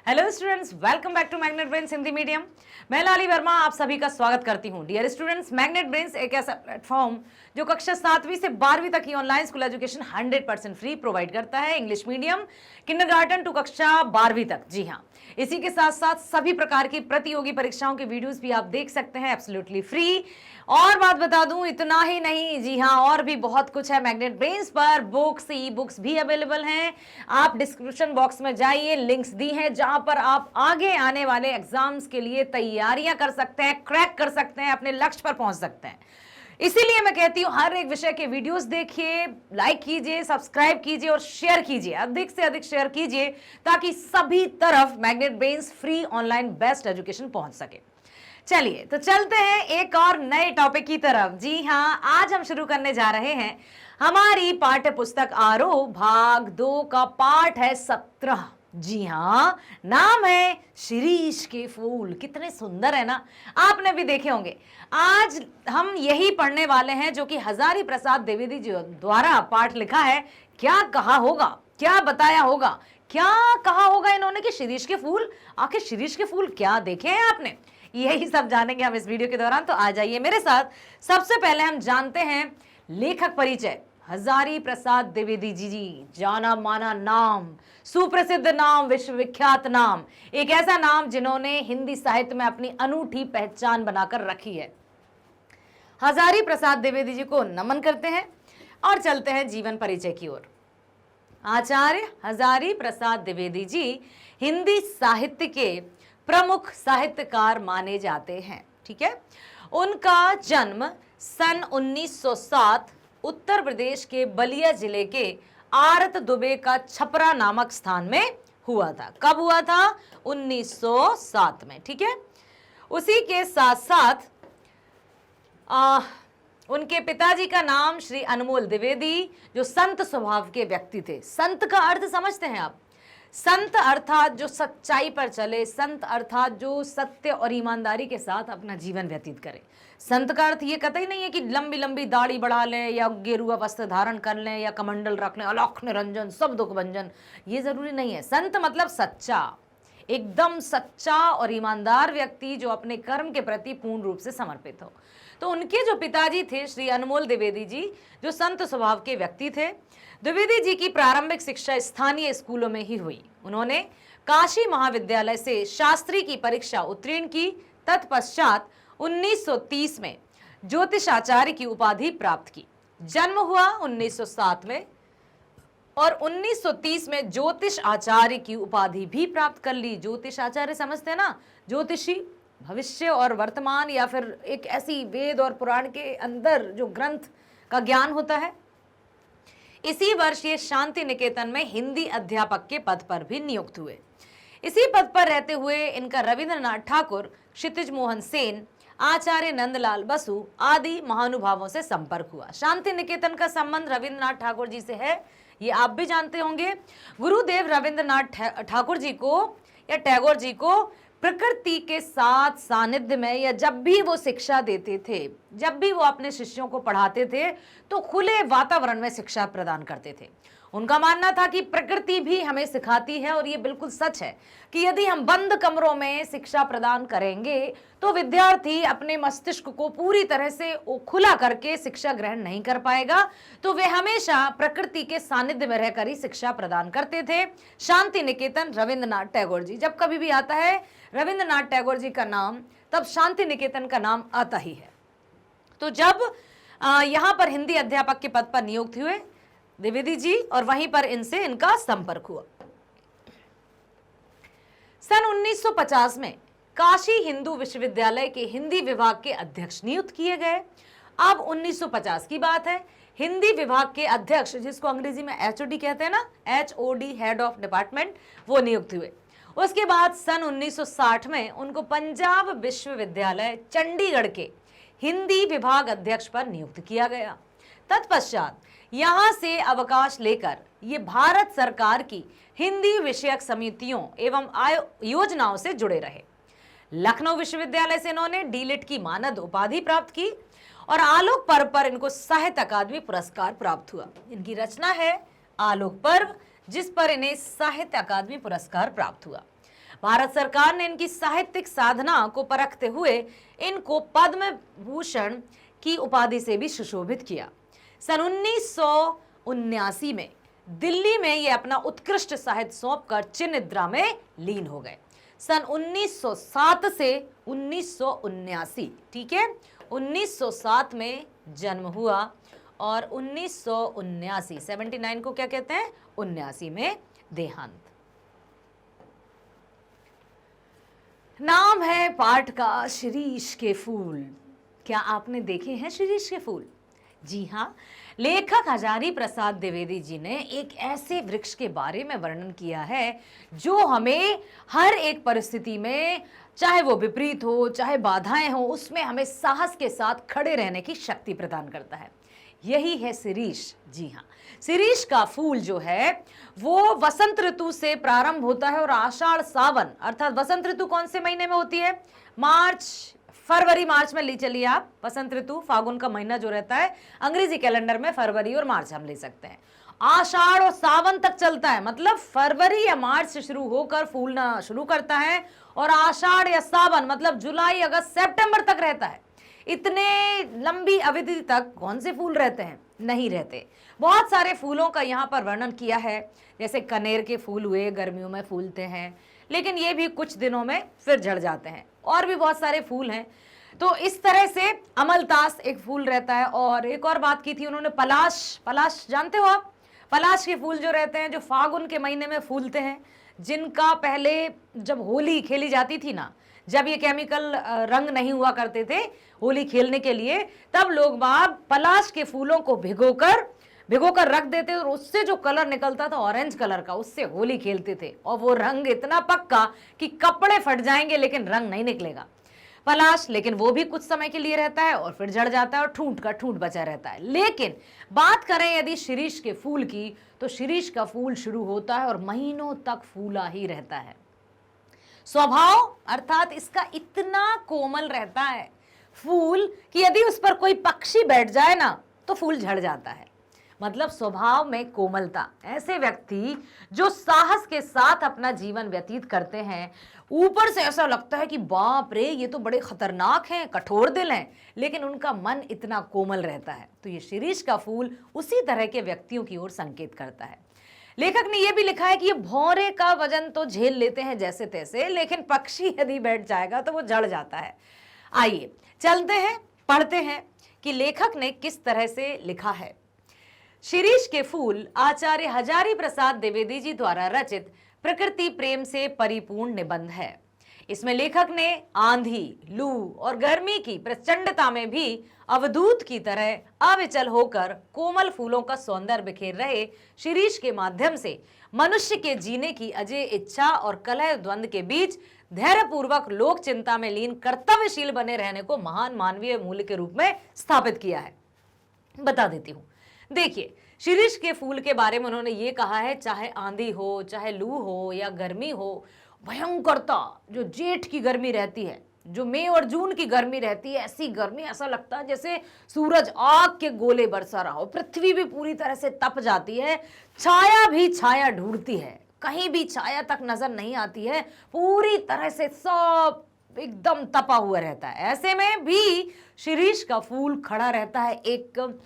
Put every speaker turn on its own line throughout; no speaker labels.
Hello students, welcome back to Magnet Brains Hindi medium. मैं लाली वर्मा आप सभी का स्वागत करती हूं। डियर स्टूडेंट्स, मैग्नेट ब्रेन्स एक ऐसा प्लेटफॉर्म जो कक्षा 7वीं से 12वीं तक की online school education 100% free provide करता है। इंग्लिश मीडियम, किंडरगार्टन टू कक्षा 12वीं तक। जी हाँ, इसी के साथ साथ सभी प्रकार की प्रतियोगी परीक्षाओं के वीडियोस भी आप देख सकते हैं एब्सोल्युटली फ्री। और बात बता दूं, इतना ही नहीं, जी हाँ, और भी बहुत कुछ है मैग्नेट ब्रेन्स पर। बुक्स, ई बुक्स भी अवेलेबल हैं। आप डिस्क्रिप्शन बॉक्स में जाइए, लिंक्स दी हैं जहां पर आप आगे आने वाले एग्जाम्स के लिए तैयारियां कर सकते हैं, क्रैक कर सकते हैं, अपने लक्ष्य पर पहुंच सकते हैं। इसीलिए मैं कहती हूं हर एक विषय के वीडियोस देखिए, लाइक कीजिए, सब्सक्राइब कीजिए और शेयर कीजिए, अधिक से अधिक शेयर कीजिए ताकि सभी तरफ magnet brains free online best education पहुंच सके। चलिए तो चलते हैं एक और नए टॉपिक की तरफ। जी हाँ, आज हम शुरू करने जा रहे हैं हमारी पाठ्य पुस्तक आरोह भाग 2 का पाठ है 17। जी हाँ, नाम है शिरीष के फूल। कितने सुंदर है ना, आपने भी देखे होंगे। आज हम यही पढ़ने वाले हैं जो कि हजारी प्रसाद द्विवेदी जी द्वारा पाठ लिखा है। क्या कहा होगा, क्या बताया होगा, क्या कहा होगा इन्होंने कि शिरीष के फूल, आखिर शिरीष के फूल क्या देखे हैं आपने, यही सब जानेंगे हम इस वीडियो के दौरान। तो आ जाइए मेरे साथ। सबसे पहले हम जानते हैं लेखक परिचय। हजारी प्रसाद द्विवेदी जी, जाना माना नाम, सुप्रसिद्ध नाम, विश्वविख्यात नाम, एक ऐसा नाम जिन्होंने हिंदी साहित्य में अपनी अनूठी पहचान बनाकर रखी है। हजारी प्रसाद द्विवेदी जी को नमन करते हैं और चलते हैं जीवन परिचय की ओर। आचार्य हजारी प्रसाद द्विवेदी जी हिंदी साहित्य के प्रमुख साहित्यकार माने जाते हैं। ठीक है, उनका जन्म सन 1907 उत्तर प्रदेश के बलिया जिले के आरत दुबे का छपरा नामक स्थान में हुआ था। कब हुआ था? 1907 में। ठीक है, उसी के साथ साथ उनके पिताजी का नाम श्री अनमोल द्विवेदी, जो संत स्वभाव के व्यक्ति थे। संत का अर्थ समझते हैं आप? संत अर्थात जो सच्चाई पर चले, संत अर्थात जो सत्य और ईमानदारी के साथ अपना जीवन व्यतीत करे। संत का अर्थ ये कतई नहीं है कि लंबी लंबी दाढ़ी बढ़ा लें या गेरुआ वस्त्र धारण कर लें या कमंडल रख लें, अलौख निरंजन सब दुख भंजन, ये जरूरी नहीं है। संत मतलब सच्चा, एकदम सच्चा और ईमानदार व्यक्ति जो अपने कर्म के प्रति पूर्ण रूप से समर्पित हो। तो उनके जो पिताजी थे श्री अनमोल द्विवेदी जी, जो संत स्वभाव के व्यक्ति थे। द्विवेदी जी की प्रारंभिक शिक्षा स्थानीय स्कूलों में ही हुई। उन्होंने काशी महाविद्यालय से शास्त्री की परीक्षा उत्तीर्ण की। तत्पश्चात 1930 में ज्योतिष आचार्य की उपाधि प्राप्त की। जन्म हुआ 1907 में और 1930 में ज्योतिष आचार्य की उपाधि भी प्राप्त कर ली। ज्योतिष आचार्य समझते हैं ना, ज्योतिषी, भविष्य और वर्तमान या फिर एक ऐसी वेद और पुराण के अंदर जो ग्रंथ का ज्ञान होता है। इसी वर्ष ये शांति निकेतन में हिंदी अध्यापक के पद पर भी नियुक्त हुए। इसी पद पर रहते हुए इनका रविंद्रनाथ ठाकुर, क्षितिज मोहन सेन, आचार्य नंदलाल बसु आदि महानुभावों से संपर्क हुआ। शांति निकेतन का संबंध रविंद्रनाथ ठाकुर जी से है, ये आप भी जानते होंगे। गुरुदेव रविंद्रनाथ ठाकुर जी को या टैगोर जी को प्रकृति के साथ सानिध्य में या जब भी वो शिक्षा देते थे, जब भी वो अपने शिष्यों को पढ़ाते थे, तो खुले वातावरण में शिक्षा प्रदान करते थे। उनका मानना था कि प्रकृति भी हमें सिखाती है और ये बिल्कुल सच है कि यदि हम बंद कमरों में शिक्षा प्रदान करेंगे तो विद्यार्थी अपने मस्तिष्क को पूरी तरह से खुला करके शिक्षा ग्रहण नहीं कर पाएगा। तो वे हमेशा प्रकृति के सानिध्य में रहकर ही शिक्षा प्रदान करते थे। शांति निकेतन, रविंद्रनाथ टैगोर जी, जब कभी भी आता है रविंद्रनाथ टैगोर जी का नाम, तब शांति निकेतन का नाम आता ही है। तो जब यहाँ पर हिंदी अध्यापक के पद पर नियुक्त हुए द्विवेदी जी और वहीं पर इनसे इनका संपर्क हुआ। सन 1950 में काशी हिंदू विश्वविद्यालय के हिंदी विभाग के अध्यक्ष नियुक्त किए गए। अब 1950 की बात है। हिंदी विभाग के अध्यक्ष, जिसको अंग्रेजी में एचओडी कहते हैं ना, एचओडी, हेड ऑफ डिपार्टमेंट, वो नियुक्त हुए। उसके बाद सन 1960 में उनको पंजाब विश्वविद्यालय चंडीगढ़ के हिंदी विभाग अध्यक्ष पर नियुक्त किया गया। तत्पश्चात यहां से अवकाश लेकर ये भारत सरकार की हिंदी विषयक समितियों एवं योजनाओं से जुड़े रहे। लखनऊ विश्वविद्यालय से इन्होंने डीलिट की मानद उपाधि प्राप्त की और आलोक पर्व पर इनको साहित्य अकादमी पुरस्कार प्राप्त हुआ। इनकी रचना है आलोक पर्व, जिस पर इन्हें साहित्य अकादमी पुरस्कार प्राप्त हुआ। भारत सरकार ने इनकी साहित्यिक साधना को परखते हुए इनको पद्म भूषण की उपाधि से भी सुशोभित किया। सन 1979 में दिल्ली में ये अपना उत्कृष्ट साहित्य सौंपकर चिन्निद्रा में लीन हो गए। सन 1907 से 1979, ठीक है, 1907 में जन्म हुआ और 1979 79 को क्या कहते हैं, 79 में देहांत। नाम है पाठ का शिरीष के फूल। क्या आपने देखे हैं शिरीष के फूल? जी हाँ, लेखक हजारी प्रसाद द्विवेदी जी ने एक ऐसे वृक्ष के बारे में वर्णन किया है जो हमें हर एक परिस्थिति में, चाहे वो विपरीत हो चाहे बाधाएं हो, उसमें हमें साहस के साथ खड़े रहने की शक्ति प्रदान करता है। यही है शिरीष। जी हाँ, शिरीष का फूल जो है वो वसंत ऋतु से प्रारंभ होता है और आषाढ़ सावन, अर्थात वसंत ऋतु कौन से महीने में होती है? फरवरी मार्च में ले चलिए आप। वसंत ऋतु फागुन का महीना जो रहता है, अंग्रेजी कैलेंडर में फरवरी और मार्च हम ले सकते हैं। आषाढ़ और सावन तक चलता है, मतलब फरवरी या मार्च से शुरू होकर फूलना शुरू करता है और आषाढ़ या सावन मतलब जुलाई अगस्त सितंबर तक रहता है। इतने लंबी अवधि तक कौन से फूल रहते हैं? नहीं रहते। बहुत सारे फूलों का यहाँ पर वर्णन किया है, जैसे कनेर के फूल हुए, गर्मियों में फूलते हैं लेकिन ये भी कुछ दिनों में फिर झड़ जाते हैं। और भी बहुत सारे फूल हैं। तो इस तरह से अमलतास एक फूल रहता है। और एक और बात की थी उन्होंने, पलाश। पलाश जानते हो आप? पलाश के फूल जो रहते हैं, जो फागुन के महीने में फूलते हैं, जिनका पहले जब होली खेली जाती थी ना, जब ये केमिकल रंग नहीं हुआ करते थे होली खेलने के लिए, तब लोग बाग पलाश के फूलों को भिगोकर रख देते और उससे जो कलर निकलता था ऑरेंज कलर का, उससे होली खेलते थे। और वो रंग इतना पक्का कि कपड़े फट जाएंगे लेकिन रंग नहीं निकलेगा पलाश। लेकिन वो भी कुछ समय के लिए रहता है और फिर जड़ जाता है और ठूंठ का ठूंठ बचा रहता है। लेकिन बात करें यदि शिरीष के फूल की, तो शिरीष का फूल शुरू होता है और महीनों तक फूला ही रहता है। स्वभाव अर्थात इसका इतना कोमल रहता है फूल कि यदि उस पर कोई पक्षी बैठ जाए ना तो फूल झड़ जाता है। मतलब स्वभाव में कोमलता। ऐसे व्यक्ति जो साहस के साथ अपना जीवन व्यतीत करते हैं, ऊपर से ऐसा लगता है कि बाप रे ये तो बड़े खतरनाक हैं, कठोर दिल हैं, लेकिन उनका मन इतना कोमल रहता है। तो ये शिरीष का फूल उसी तरह के व्यक्तियों की ओर संकेत करता है। लेखक ने यह भी लिखा है कि ये भौरे का वजन तो झेल लेते हैं जैसे तैसे, लेकिन पक्षी यदि बैठ जाएगा तो वो जड़ जाता है। आइए चलते हैं, पढ़ते हैं कि लेखक ने किस तरह से लिखा है। शिरीष के फूल आचार्य हजारी प्रसाद द्विवेदी जी द्वारा रचित प्रकृति प्रेम से परिपूर्ण निबंध है। इसमें लेखक ने आंधी, लू और गर्मी की प्रचंडता में भी अवधूत की तरह अविचल होकर कोमल फूलों का सौंदर्य बिखेर रहे शिरीष के माध्यम से मनुष्य के जीने की अजय इच्छा और कलह द्वंद्व के बीच धैर्यपूर्वक लोक चिंता में लीन कर्तव्यशील बने रहने को महान मानवीय मूल्य के रूप में स्थापित किया है। बता देती हूं। देखिए, शिरीष के फूल के बारे में उन्होंने ये कहा है, चाहे आंधी हो, चाहे लू हो या गर्मी हो, भयंकरता जो जेठ की गर्मी रहती है, जो मई और जून की गर्मी रहती है, ऐसी गर्मी ऐसा लगता है जैसे सूरज आग के गोले बरसा रहा हो। पृथ्वी भी पूरी तरह से तप जाती है, छाया भी छाया ढूंढती है, कहीं भी छाया तक नजर नहीं आती है, पूरी तरह से सब एकदम तपा हुआ रहता है। ऐसे में भी शिरीष का फूल खड़ा रहता है एक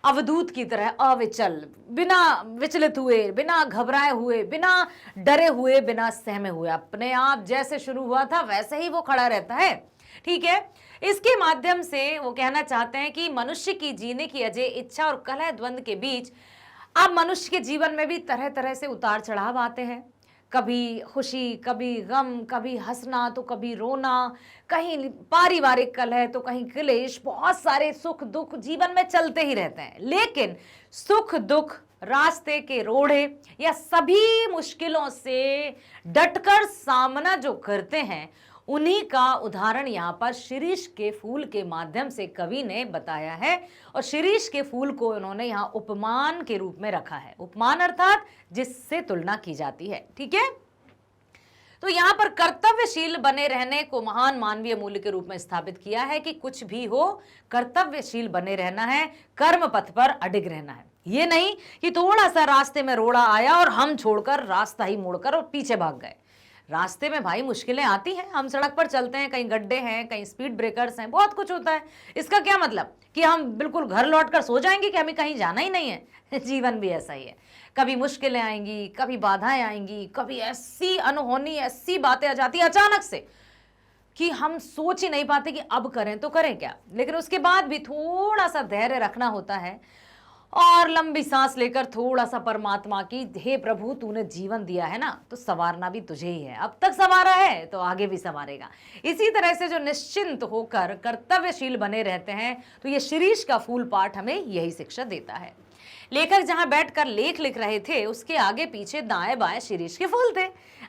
अवधूत की तरह, अविचल, बिना विचलित हुए, बिना घबराए हुए, बिना डरे हुए, बिना सहमे हुए, अपने आप जैसे शुरू हुआ था वैसे ही वो खड़ा रहता है। ठीक है, इसके माध्यम से वो कहना चाहते हैं कि मनुष्य की जीने की अजय इच्छा और कलह द्वंद्व के बीच अब मनुष्य के जीवन में भी तरह तरह से उतार चढ़ाव आते हैं। कभी खुशी, कभी गम, कभी हंसना तो कभी रोना, कहीं पारिवारिक कलह तो कहीं क्लेश, बहुत सारे सुख दुख जीवन में चलते ही रहते हैं। लेकिन सुख दुख, रास्ते के रोड़े या सभी मुश्किलों से डटकर सामना जो करते हैं, उन्हीं का उदाहरण यहाँ पर शिरीष के फूल के माध्यम से कवि ने बताया है। और शिरीष के फूल को उन्होंने यहाँ उपमान के रूप में रखा है। उपमान अर्थात जिससे तुलना की जाती है। ठीक है, तो यहाँ पर कर्तव्यशील बने रहने को महान मानवीय मूल्य के रूप में स्थापित किया है कि कुछ भी हो कर्तव्यशील बने रहना है, कर्म पथ पर अडिग रहना है। ये नहीं कि थोड़ा सा रास्ते में रोड़ा आया और हम छोड़कर रास्ता ही मोड़कर और पीछे भाग गए। रास्ते में भाई मुश्किलें आती हैं, हम सड़क पर चलते हैं, कहीं गड्ढे हैं, कहीं स्पीड ब्रेकर्स हैं, बहुत कुछ होता है। इसका क्या मतलब कि हम बिल्कुल घर लौटकर सो जाएंगे कि हमें कहीं जाना ही नहीं है? जीवन भी ऐसा ही है, कभी मुश्किलें आएंगी, कभी बाधाएं आएंगी, कभी ऐसी अनहोनी ऐसी बातें आ जाती है अचानक से कि हम सोच ही नहीं पाते कि अब करें तो करें क्या। लेकिन उसके बाद भी थोड़ा सा धैर्य रखना होता है और लंबी सांस लेकर थोड़ा सा परमात्मा की, हे प्रभु तूने जीवन दिया है ना, तो संवारना भी तुझे ही है, अब तक संवारा है तो आगे भी संवारेगा। इसी तरह से जो निश्चिंत होकर कर्तव्यशील बने रहते हैं, तो ये शीरीष का फूल पाठ हमें यही शिक्षा देता है। लेखक जहां बैठकर लेख लिख रहे थे, उसके आगे पीछे दाएं बाएं शीरीष के फूल थे।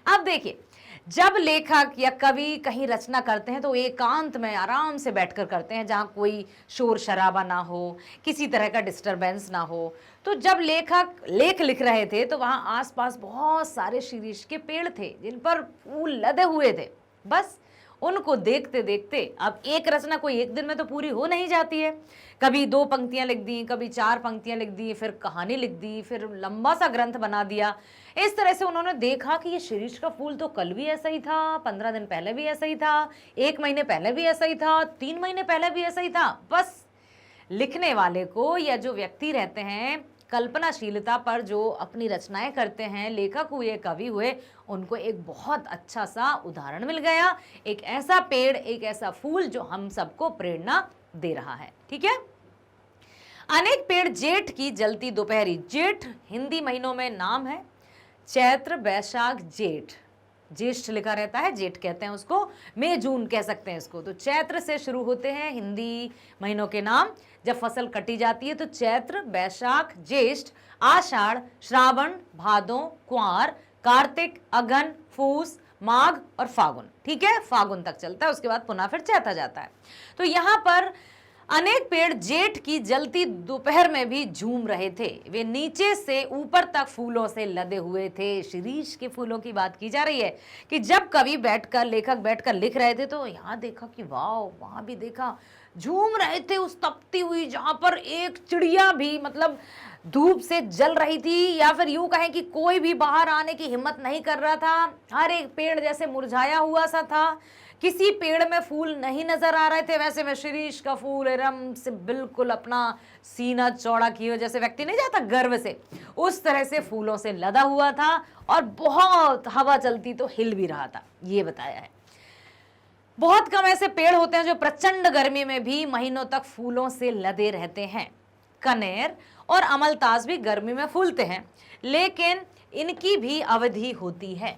अब देखिए, जब लेखक या कवि कहीं रचना करते हैं तो एकांत में आराम से बैठकर करते हैं, जहाँ कोई शोर शराबा ना हो, किसी तरह का डिस्टरबेंस ना हो। तो जब लेखक लेख लिख रहे थे तो वहाँ आसपास बहुत सारे शीरीष के पेड़ थे जिन पर फूल लदे हुए थे। बस उनको देखते देखते, अब एक रचना कोई एक दिन में तो पूरी हो नहीं जाती है, कभी 2 पंक्तियां लिख दी, कभी 4 पंक्तियां लिख दी, फिर कहानी लिख दी, फिर लंबा सा ग्रंथ बना दिया। इस तरह से उन्होंने देखा कि ये शीरीष का फूल तो कल भी ऐसा ही था, 15 दिन पहले भी ऐसा ही था, 1 महीने पहले भी ऐसा ही था, 3 महीने पहले भी ऐसा ही था। बस लिखने वाले को या जो व्यक्ति रहते हैं कल्पनाशीलता पर, जो अपनी रचनाएं करते हैं, लेखक हुए कवि हुए, उनको एक बहुत अच्छा सा उदाहरण मिल गया, एक ऐसा पेड़, एक ऐसा फूल जो हम सबको प्रेरणा दे रहा है। ठीक है। अनेक पेड़ जेठ की जलती दोपहरी, जेठ हिंदी महीनों में नाम है, चैत्र बैशाख जेठ, ज्येष्ठ लिखा रहता है, जेठ कहते हैं उसको, मई जून कह सकते हैं इसको। तो चैत्र से शुरू होते हैं हिंदी महीनों के नाम। जब फसल कटी जाती है तो चैत्र, बैशाख, ज्येष्ठ, आषाढ़, श्रावण, भादों, कुंवर, कार्तिक, अगन, फूस, माघ और फागुन। ठीक है, फागुन तक चलता है, उसके बाद पुनः फिर चैत आ जाता है। तो यहाँ पर अनेक पेड़ जेठ की जलती दोपहर में भी झूम रहे थे, वे नीचे से ऊपर तक फूलों से लदे हुए थे। शीरीष के फूलों की बात की जा रही है कि जब कवि बैठकर, लेखक बैठकर लिख रहे थे तो यहाँ देखा कि वाह, वहां भी देखा झूम रहे थे उस तपती हुई, जहां पर एक चिड़िया भी मतलब धूप से जल रही थी, या फिर यूं कहें कि कोई भी बाहर आने की हिम्मत नहीं कर रहा था। हर एक पेड़ जैसे मुरझाया हुआ सा था, किसी पेड़ में फूल नहीं नजर आ रहे थे। वैसे में शीरीष का फूल एकदम से बिल्कुल अपना सीना चौड़ा किए, जैसे व्यक्ति नहीं जाता गर्व से, उस तरह से फूलों से लदा हुआ था और बहुत हवा चलती तो हिल भी रहा था, ये बताया है। बहुत कम ऐसे पेड़ होते हैं जो प्रचंड गर्मी में भी महीनों तक फूलों से लदे रहते हैं। कनेर और अमलतास भी गर्मी में फूलते हैं, लेकिन इनकी भी अवधि होती है,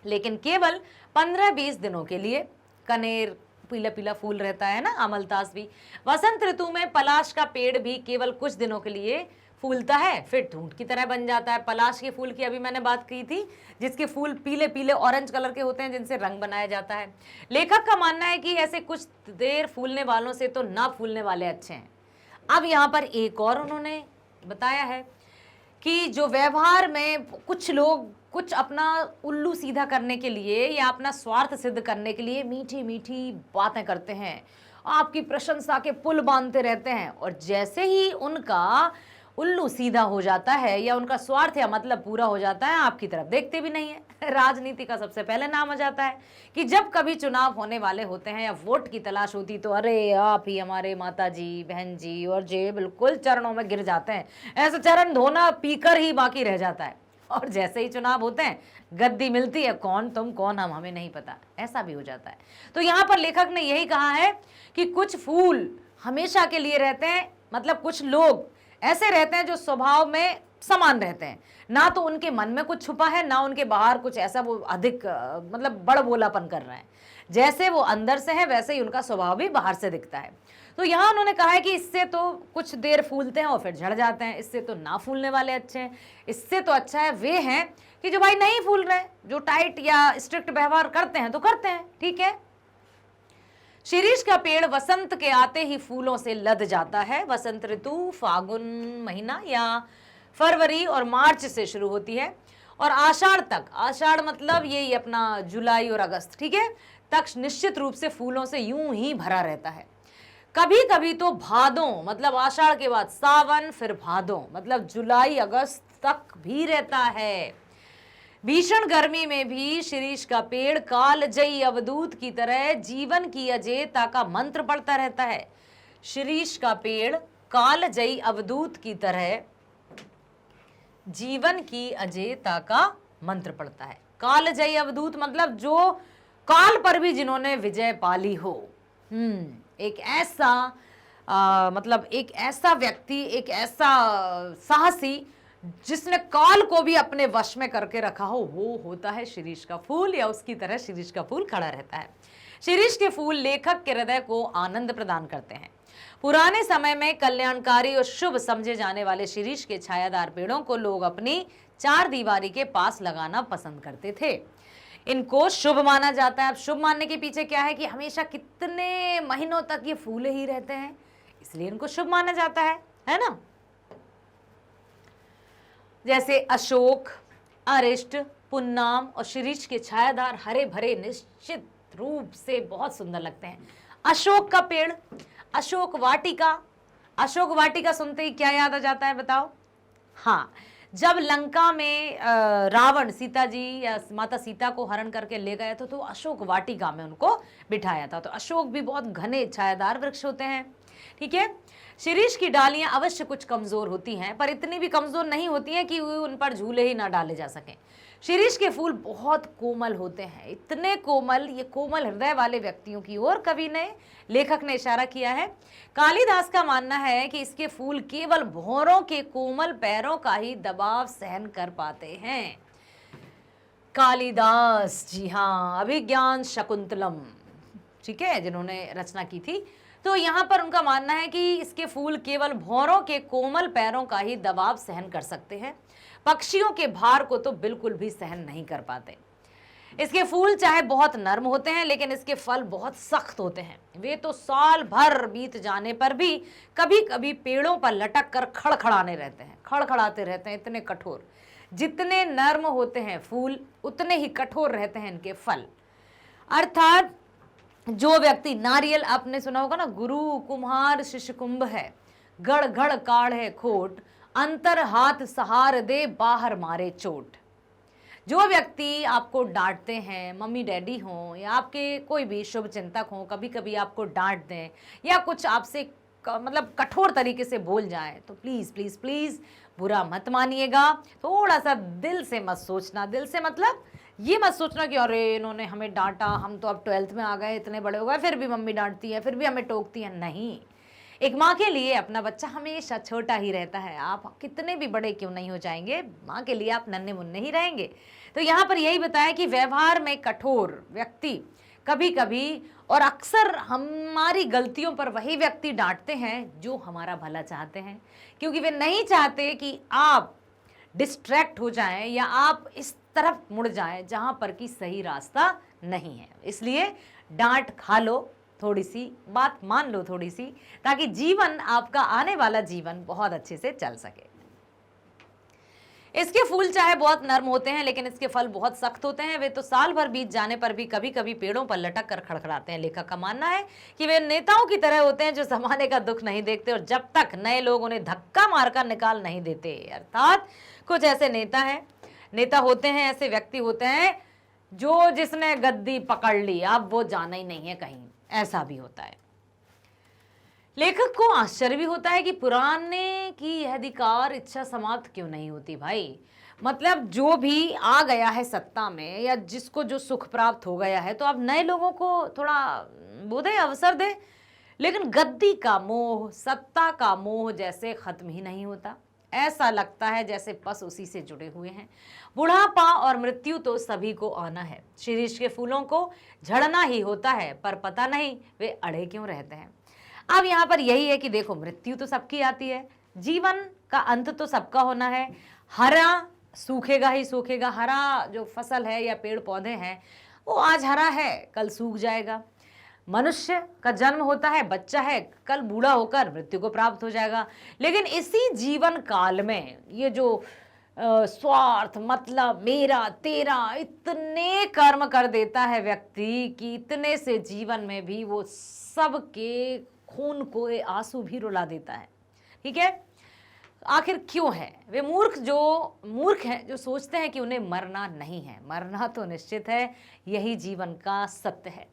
लेकिन केवल 15-20 दिनों के लिए। कनेर पीला पीला फूल रहता है ना, अमलतास भी। वसंत ऋतु में पलाश का पेड़ भी केवल कुछ दिनों के लिए फूलता है, फिर ढूंढ की तरह बन जाता है। पलाश के फूल की अभी मैंने बात की थी, जिसके फूल पीले पीले ऑरेंज कलर के होते हैं, जिनसे रंग बनाया जाता है। लेखक का मानना है कि ऐसे कुछ देर फूलने वालों से तो ना फूलने वाले अच्छे हैं। अब यहाँ पर एक और उन्होंने बताया है कि जो व्यवहार में कुछ लोग कुछ अपना उल्लू सीधा करने के लिए या अपना स्वार्थ सिद्ध करने के लिए मीठी मीठी बातें करते हैं, आपकी प्रशंसा के पुल बांधते रहते हैं, और जैसे ही उनका उल्लू सीधा हो जाता है या उनका स्वार्थ या मतलब पूरा हो जाता है, आपकी तरफ देखते भी नहीं है। राजनीति का सबसे पहले नाम आ जाता है कि जब कभी चुनाव होने वाले होते हैं या वोट की तलाश होती, तो अरे आप ही हमारे माता जी, बहन जी और जे बिल्कुल चरणों में गिर जाते हैं, ऐसा चरण धोना पीकर ही बाकी रह जाता है। और जैसे ही चुनाव होते हैं, गद्दी मिलती है, कौन तुम कौन हम, हमें नहीं पता, ऐसा भी हो जाता है। तो यहाँ पर लेखक ने यही कहा है कि कुछ फूल हमेशा के लिए रहते हैं, मतलब कुछ लोग ऐसे रहते हैं जो स्वभाव में समान रहते हैं, ना तो उनके मन में कुछ छुपा है, ना उनके बाहर कुछ ऐसा वो अधिक मतलब बड़बोलापन कर रहे हैं। जैसे वो अंदर से है, वैसे ही उनका स्वभाव भी बाहर से दिखता है। तो यहाँ उन्होंने कहा है कि इससे तो कुछ देर फूलते हैं और फिर झड़ जाते हैं, इससे तो ना फूलने वाले अच्छे हैं। इससे तो अच्छा है वे हैं कि जो भाई नहीं फूल रहे, जो टाइट या स्ट्रिक्ट व्यवहार करते हैं तो करते हैं, ठीक है। शीरीष का पेड़ वसंत के आते ही फूलों से लद जाता है। वसंत ऋतु फागुन महीना या फरवरी और मार्च से शुरू होती है और आषाढ़ तक, आषाढ़ मतलब यही अपना जुलाई और अगस्त, ठीक है, तक निश्चित रूप से फूलों से यूं ही भरा रहता है। कभी कभी तो भादों मतलब आषाढ़ के बाद सावन, फिर भादों मतलब जुलाई अगस्त तक भी रहता है। भीषण गर्मी में भी शिरीष का पेड़ कालजयी अवधूत की तरह जीवन की अजेयता का मंत्र पढ़ता रहता है। शिरीष का पेड़ कालजयी अवधूत की तरह जीवन की अजेयता का मंत्र पढ़ता है। कालजयी अवधूत मतलब जो काल पर भी जिन्होंने विजय पाली हो। एक ऐसा मतलब एक ऐसा व्यक्ति, एक ऐसा साहसी जिसने काल को भी अपने वश में करके रखा हो, वो होता है शिरीष का फूल, या उसकी तरह शिरीष का फूल खड़ा रहता है। शिरीष के फूल लेखक के हृदय को आनंद प्रदान करते हैं। पुराने समय में कल्याणकारी और शुभ समझे जाने वाले शिरीष के छायादार पेड़ों को लोग अपनी चार दीवारी के पास लगाना पसंद करते थे। इनको शुभ माना जाता है। अब शुभ मानने के पीछे क्या है कि हमेशा कितने महीनों तक ये फूले ही रहते हैं, इसलिए इनको शुभ माना जाता है ना। जैसे अशोक, अरिष्ट, पुन्नाम और शिरीष के छायादार हरे भरे निश्चित रूप से बहुत सुंदर लगते हैं। अशोक का पेड़, अशोक वाटिका। अशोक वाटिका सुनते ही क्या याद आ जाता है बताओ? हाँ, जब लंका में रावण सीता जी या माता सीता को हरण करके ले गए थे तो अशोक वाटिका में उनको बिठाया था। तो अशोक भी बहुत घने छायादार वृक्ष होते हैं। ठीक है। शिरीष की डालियां अवश्य कुछ कमजोर होती हैं, पर इतनी भी कमजोर नहीं होती हैं कि उन पर झूले ही ना डाले जा सकें। शिरीष के फूल बहुत कोमल होते हैं, इतने कोमल, ये कोमल हृदय वाले व्यक्तियों की ओर कवि ने, लेखक ने इशारा किया है। कालिदास का मानना है कि इसके फूल केवल भौरों के कोमल पैरों का ही दबाव सहन कर पाते हैं। कालिदास, जी हाँ, अभिज्ञान शकुंतलम, ठीक है, जिन्होंने रचना की थी। तो यहाँ पर उनका मानना है कि इसके फूल केवल भौरों के कोमल पैरों का ही दबाव सहन कर सकते हैं, पक्षियों के भार को तो बिल्कुल भी सहन नहीं कर पाते। इसके फूल चाहे बहुत नर्म होते हैं, लेकिन इसके फल बहुत सख्त होते हैं। वे तो साल भर बीत जाने पर भी कभी कभी पेड़ों पर लटक कर खड़खड़ाने रहते हैं, खड़खड़ाते रहते हैं, इतने कठोर। जितने नर्म होते हैं फूल, उतने ही कठोर रहते हैं इनके फल। अर्थात जो व्यक्ति, नारियल आपने सुना होगा ना, गुरु कुम्हार शिष्य कुंभ है, गढ़ गढ़ काढ़ है खोट, अंतर हाथ सहार दे बाहर मारे चोट। जो व्यक्ति आपको डांटते हैं, मम्मी डैडी हों या आपके कोई भी शुभ चिंतक हों, कभी कभी आपको डांट दें या कुछ आपसे मतलब कठोर तरीके से बोल जाए, तो प्लीज़ प्लीज़ प्लीज़ बुरा मत मानिएगा। थोड़ा सा दिल से मत सोचना। दिल से मतलब ये मत सोचना कि अरे इन्होंने हमें डांटा, हम तो अब 12th में आ गए, इतने बड़े हो गए, फिर भी मम्मी डांटती है, फिर भी हमें टोकती है। नहीं, एक माँ के लिए अपना बच्चा हमेशा छोटा ही रहता है। आप कितने भी बड़े क्यों नहीं हो जाएंगे, माँ के लिए आप नन्हे मुन्ने ही रहेंगे। तो यहाँ पर यही बताया कि व्यवहार में कठोर व्यक्ति कभी कभी और अक्सर हमारी गलतियों पर वही व्यक्ति डांटते हैं जो हमारा भला चाहते हैं, क्योंकि वे नहीं चाहते कि आप डिस्ट्रैक्ट हो जाएं या आप इस तरफ मुड़ जाएं जहां पर कि सही रास्ता नहीं है। इसलिए डांट खा लो, थोड़ी सी बात मान लो थोड़ी सी, ताकि जीवन, आपका आने वाला जीवन बहुत अच्छे से चल सके। इसके फूल चाहे बहुत नर्म होते हैं, लेकिन इसके फल बहुत सख्त होते हैं। वे तो साल भर बीत जाने पर भी कभी कभी पेड़ों पर लटक कर खड़खड़ाते हैं। लेखक का मानना है कि वे नेताओं की तरह होते हैं जो जमाने का दुख नहीं देखते और जब तक नए लोग उन्हें धक्का मारकर निकाल नहीं देते। अर्थात कुछ ऐसे नेता होते हैं, ऐसे व्यक्ति होते हैं जो जिसने गद्दी पकड़ ली, अब वो जाना ही नहीं है कहीं, ऐसा भी होता है। लेखक को आश्चर्य भी होता है कि पुराने की यह अधिकार इच्छा समाप्त क्यों नहीं होती। भाई मतलब जो भी आ गया है सत्ता में या जिसको जो सुख प्राप्त हो गया है, तो अब नए लोगों को थोड़ा वो दे, अवसर दे। लेकिन गद्दी का मोह, सत्ता का मोह जैसे खत्म ही नहीं होता। ऐसा लगता है जैसे पस उसी से जुड़े हुए हैं। बुढ़ापा और मृत्यु तो सभी को आना है। शिरीष के फूलों को झड़ना ही होता है, पर पता नहीं वे अड़े क्यों रहते हैं। अब यहाँ पर यही है कि देखो, मृत्यु तो सबकी आती है, जीवन का अंत तो सबका होना है। हरा सूखेगा ही सूखेगा। हरा जो फसल है या पेड़ पौधे हैं, वो आज हरा है, कल सूख जाएगा। मनुष्य का जन्म होता है, बच्चा है, कल बूढ़ा होकर मृत्यु को प्राप्त हो जाएगा। लेकिन इसी जीवन काल में ये जो स्वार्थ, मतलब मेरा तेरा, इतने कर्म कर देता है व्यक्ति कि इतने से जीवन में भी वो सबके खून को आंसू भी रुला देता है। ठीक है, आखिर क्यों है? वे मूर्ख हैं जो सोचते हैं कि उन्हें मरना नहीं है। मरना तो निश्चित है, यही जीवन का सत्य है।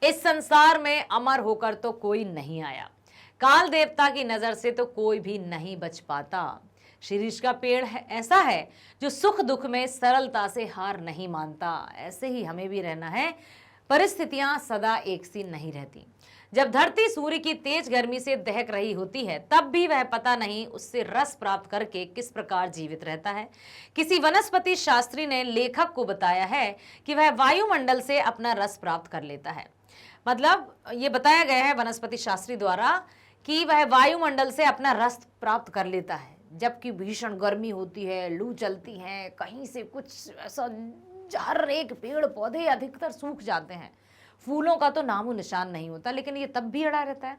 इस संसार में अमर होकर तो कोई नहीं आया, काल देवता की नजर से तो कोई भी नहीं बच पाता। शीरीष का पेड़ ऐसा है जो सुख दुख में सरलता से हार नहीं मानता। ऐसे ही हमें भी रहना है। परिस्थितियां सदा एक सी नहीं रहती। जब धरती सूर्य की तेज गर्मी से दहक रही होती है, तब भी वह पता नहीं उससे रस प्राप्त करके किस प्रकार जीवित रहता है। किसी वनस्पति शास्त्री ने लेखक को बताया है कि वह वायुमंडल से अपना रस प्राप्त कर लेता है। मतलब ये बताया गया है वनस्पति शास्त्री द्वारा कि वह वायुमंडल से अपना रस प्राप्त कर लेता है। जबकि भीषण गर्मी होती है, लू चलती है, कहीं से कुछ ऐसा, हर एक पेड़ पौधे अधिकतर सूख जाते हैं, फूलों का तो नामो निशान नहीं होता, लेकिन ये तब भी अड़ा रहता है।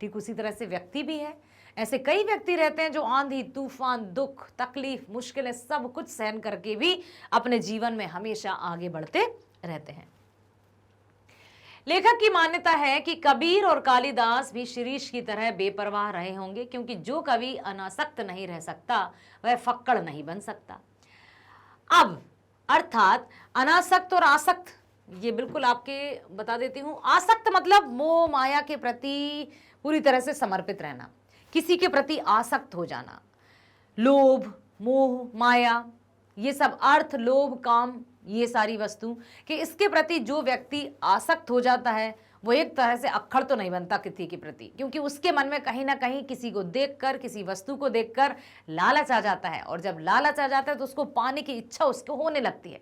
ठीक उसी तरह से व्यक्ति भी है। ऐसे कई व्यक्ति रहते हैं जो आंधी तूफान, दुख, तकलीफ, मुश्किलें सब कुछ सहन करके भी अपने जीवन में हमेशा आगे बढ़ते रहते हैं। लेखक की मान्यता है कि कबीर और कालिदास भी शीरीष की तरह बेपरवाह रहे होंगे, क्योंकि जो कवि अनासक्त नहीं रह सकता वह फक्कड़ नहीं बन सकता। अब अर्थात अनासक्त और आसक्त, ये बिल्कुल आपके बता देती हूं। आसक्त मतलब मोह माया के प्रति पूरी तरह से समर्पित रहना, किसी के प्रति आसक्त हो जाना। लोभ, मोह, माया, ये सब अर्थ, लोभ, काम, ये सारी वस्तु कि इसके प्रति जो व्यक्ति आसक्त हो जाता है वो एक तरह से अक्खड़ तो नहीं बनता किसी के प्रति, क्योंकि उसके मन में कहीं ना कहीं किसी को देखकर, किसी वस्तु को देखकर लालच आ जाता है, और जब लालच आ जाता है तो उसको पाने की इच्छा उसको होने लगती है।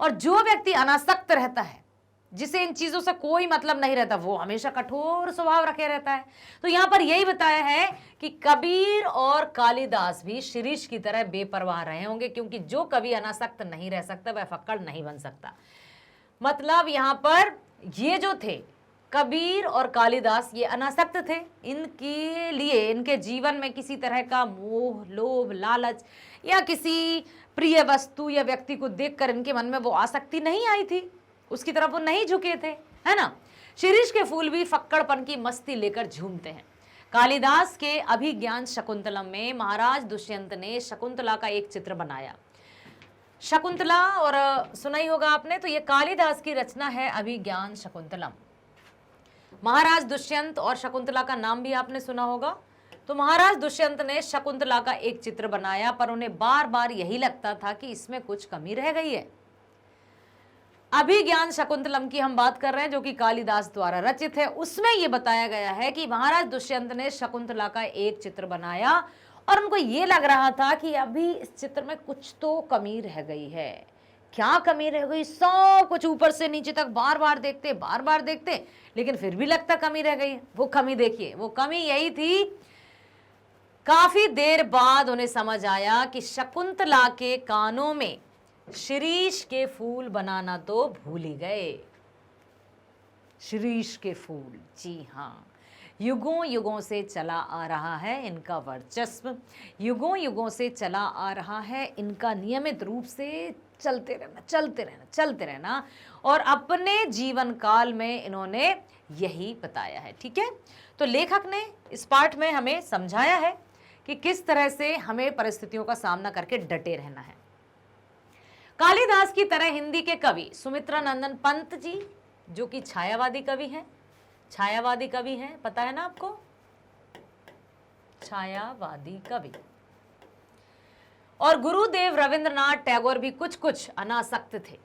और जो व्यक्ति अनासक्त रहता है, जिसे इन चीजों से कोई मतलब नहीं रहता, वो हमेशा कठोर स्वभाव रखे रहता है। तो यहां पर यही बताया है कि कबीर और कालिदास भी शीरीष की तरह बेपरवाह रहे होंगे, क्योंकि जो कभी अनासक्त नहीं रह सकता वह फक्कड़ नहीं बन सकता। मतलब यहां पर ये जो थे कबीर और कालिदास, ये अनासक्त थे। इनके लिए, इनके जीवन में किसी तरह का मोह, लोभ, लालच या किसी प्रिय वस्तु या व्यक्ति को देखकर इनके मन में वो आसक्ति नहीं आई थी, उसकी तरफ वो नहीं झुके थे, है ना। शीरीष के फूल भी फक्कड़पन की मस्ती लेकर झूमते हैं। कालिदास के अभिज्ञान शकुंतलम में महाराज दुष्यंत ने शकुंतला का एक चित्र बनाया। शकुंतला, और सुना ही होगा आपने, तो ये कालिदास की रचना है अभिज्ञान शकुंतलम। महाराज दुष्यंत और शकुंतला का नाम भी आपने सुना होगा। तो महाराज दुष्यंत ने शकुंतला का एक चित्र बनाया, पर उन्हें बार बार यही लगता था कि इसमें कुछ कमी रह गई है। अभिज्ञान शकुंतलम की हम बात कर रहे हैं, जो कि कालिदास द्वारा रचित है। उसमें यह बताया गया है कि महाराज दुष्यंत ने शकुंतला का एक चित्र बनाया और उनको ये लग रहा था कि अभी इस चित्र में कुछ तो कमी रह गई है। क्या कमी रह गई? सब कुछ ऊपर से नीचे तक बार बार देखते, लेकिन फिर भी लगता कमी रह गई। वो कमी देखिए, वो कमी यही थी, काफी देर बाद उन्हें समझ आया कि शकुंतला के कानों में शीरीष के फूल बनाना तो भूल ही गए। शीरीष के फूल, जी हाँ, युगों युगों से चला आ रहा है इनका वर्चस्व, युगों युगों से चला आ रहा है इनका नियमित रूप से चलते रहना, और अपने जीवन काल में इन्होंने यही बताया है। ठीक है, तो लेखक ने इस पाठ में हमें समझाया है कि किस तरह से हमें परिस्थितियों का सामना करके डटे रहना है। कालिदास की तरह हिंदी के कवि सुमित्रा नंदन पंत जी, जो कि छायावादी कवि हैं, पता है ना आपको, छायावादी कवि। और गुरुदेव रविंद्रनाथ टैगोर भी कुछ अनासक्त थे।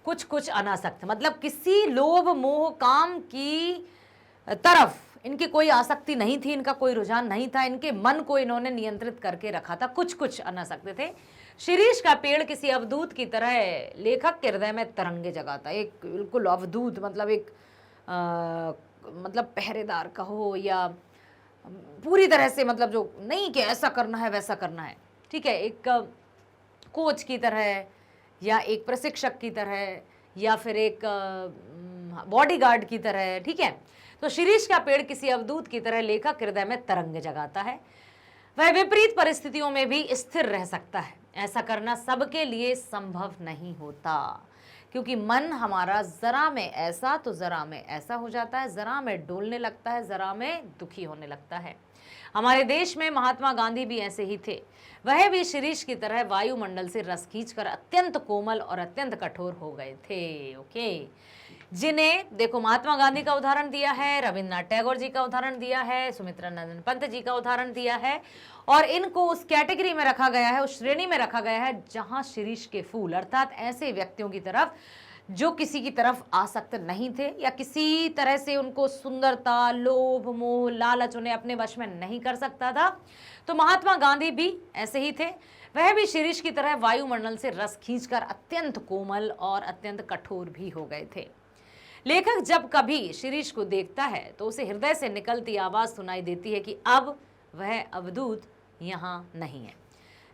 कुछ अनासक्त मतलब किसी लोभ, मोह, काम की तरफ इनकी कोई आसक्ति नहीं थी, इनका कोई रुझान नहीं था, इनके मन को इन्होंने नियंत्रित करके रखा था। कुछ अनासक्त थे। शीरीष का पेड़ किसी अवधूत की तरह लेखक के हृदय में तरंगे जगाता। एक बिल्कुल अवधूत, मतलब एक मतलब पहरेदार कहो, या पूरी तरह से मतलब जो नहीं कि ऐसा करना है वैसा करना है, ठीक है, एक कोच की तरह या एक प्रशिक्षक की तरह या फिर एक बॉडीगार्ड की तरह, ठीक है। तो शीरीष का पेड़ किसी अवधूत की तरह लेखक हृदय में तरंग जगाता है। वह विपरीत परिस्थितियों में भी स्थिर रह सकता है। ऐसा करना सबके लिए संभव नहीं होता, क्योंकि मन हमारा जरा में ऐसा तो जरा में ऐसा हो जाता है, जरा में डोलने लगता है, जरा में दुखी होने लगता है। हमारे देश में महात्मा गांधी भी ऐसे ही थे। वह भी शिरीष की तरह वायुमंडल से रस खींचकर अत्यंत कोमल और अत्यंत कठोर हो गए थे। ओके, जिन्हें देखो महात्मा गांधी का उदाहरण दिया है, रविन्द्रनाथ टैगोर जी का उदाहरण दिया है, सुमित्रा नंदन पंत जी का उदाहरण दिया है, और इनको उस कैटेगरी में रखा गया है, उस श्रेणी में रखा गया है जहां शिरीष के फूल अर्थात ऐसे व्यक्तियों की तरफ जो किसी की तरफ आसक्त नहीं थे या किसी तरह से उनको सुंदरता, लोभ, मोह, लालच उन्हें अपने वश में नहीं कर सकता था। तो महात्मा गांधी भी ऐसे ही थे। वह भी शिरीष की तरह वायुमंडल से रस खींचकर अत्यंत कोमल और अत्यंत कठोर भी हो गए थे। लेखक जब कभी शिरीष को देखता है तो उसे हृदय से निकलती आवाज सुनाई देती है कि अब वह अवधूत यहाँ नहीं है।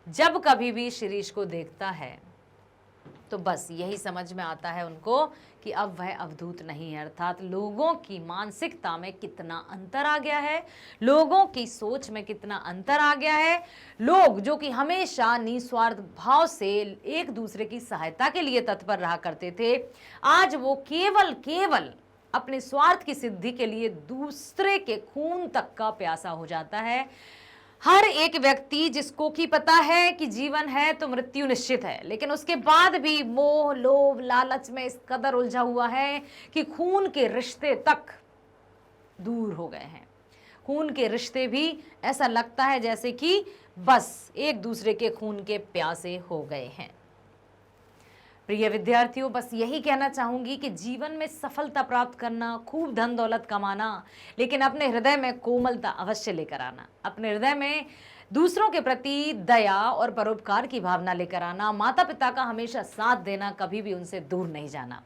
जब कभी भी शिरीष को देखता है तो बस यही समझ में आता है उनको कि अब वह अवधूत नहीं है, अर्थात लोगों की मानसिकता में कितना अंतर आ गया है, लोगों की सोच में कितना अंतर आ गया है। लोग जो कि हमेशा निस्वार्थ भाव से एक दूसरे की सहायता के लिए तत्पर रहा करते थे, आज वो केवल अपने स्वार्थ की सिद्धि के लिए दूसरे के खून तक का प्यासा हो जाता है। हर एक व्यक्ति जिसको कि पता है कि जीवन है तो मृत्यु निश्चित है, लेकिन उसके बाद भी मोह, लोभ, लालच में इस कदर उलझा हुआ है कि खून के रिश्ते तक दूर हो गए हैं। खून के रिश्ते भी ऐसा लगता है जैसे कि बस एक दूसरे के खून के प्यासे हो गए हैं। प्रिय विद्यार्थियों, बस यही कहना चाहूंगी कि जीवन में सफलता प्राप्त करना, खूब धन दौलत कमाना, लेकिन अपने हृदय में कोमलता अवश्य लेकर आना, अपने हृदय में दूसरों के प्रति दया और परोपकार की भावना लेकर आना, माता पिता का हमेशा साथ देना, कभी भी उनसे दूर नहीं जाना।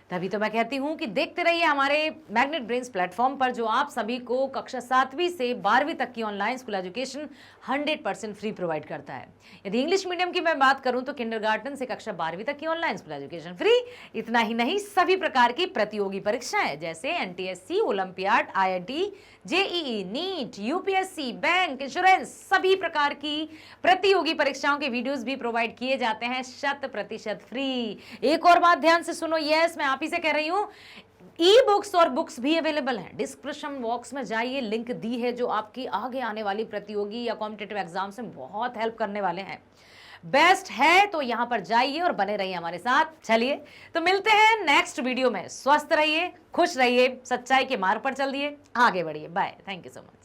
तभी तो मैं कहती हूं कि देखते रहिए हमारे मैग्नेट ब्रेन्स प्लेटफॉर्म पर, जो आप सभी को कक्षा 7वीं से 12वीं तक की online school education 100% free provide करता है। यदि इंग्लिश मीडियम की मैं बात करूं तो किंडरगार्टन से कक्षा 12वीं तक की ऑनलाइन स्कूल एजुकेशन फ्री। इतना ही नहीं, सभी प्रकार की प्रतियोगी परीक्षाएं जैसे NTSC, olympiad, IIT, JEE, NEET, UPSC, bank, insurance, सभी प्रकार की प्रतियोगी परीक्षाओं के वीडियोस भी प्रोवाइड किए जाते हैं 100% फ्री। एक और बात ध्यान से सुनो, यस मैं आप ही से कह रही हूं, ई बुक्स और बुक्स भी अवेलेबल हैं। डिस्क्रिप्शन बॉक्स में जाइए, लिंक दी है जो आपकी आगे आने वाली प्रतियोगी या कॉम्पिटिटिव एग्जाम्स में बहुत हेल्प करने वाले हैं। बेस्ट है तो यहां पर जाइए और बने रहिए हमारे साथ। चलिए तो मिलते हैं नेक्स्ट वीडियो में। स्वस्थ रहिए, खुश रहिए, सच्चाई के मार्ग पर चलिए, आगे बढ़िए। Bye, thank you so much.